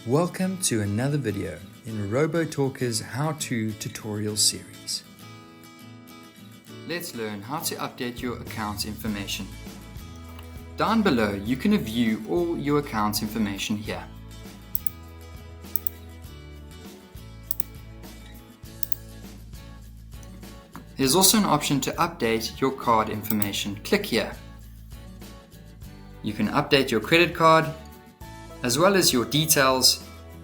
Welcome to another video in RoboTalker's how-to tutorial series. Let's learn how to update your account information. Down below you can view all your account information here. There's also an option to update your card information. Click here. You can update your credit card, as well as your details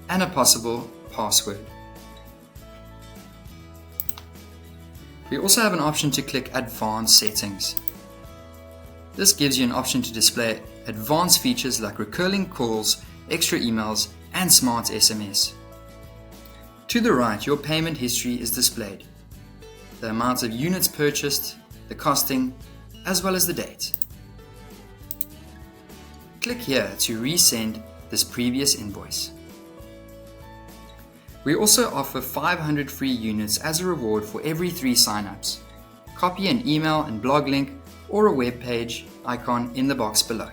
and a possible password. We also have an option to click Advanced Settings. This gives you an option to display advanced features like recurring calls, extra emails, and smart SMS. To the right, your payment history is displayed. The amount of units purchased, the costing, as well as the date. Click here to resend this previous invoice. We also offer 500 free units as a reward for every 3 signups. Copy an email and blog link or a web page icon in the box below.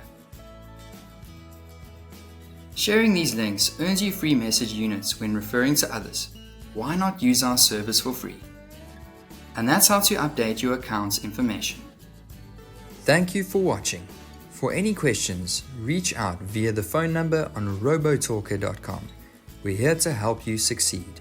Sharing these links earns you free message units when referring to others. Why not use our service for free? And that's how to update your account's information. Thank you for watching. For any questions, reach out via the phone number on robotalker.com. We're here to help you succeed.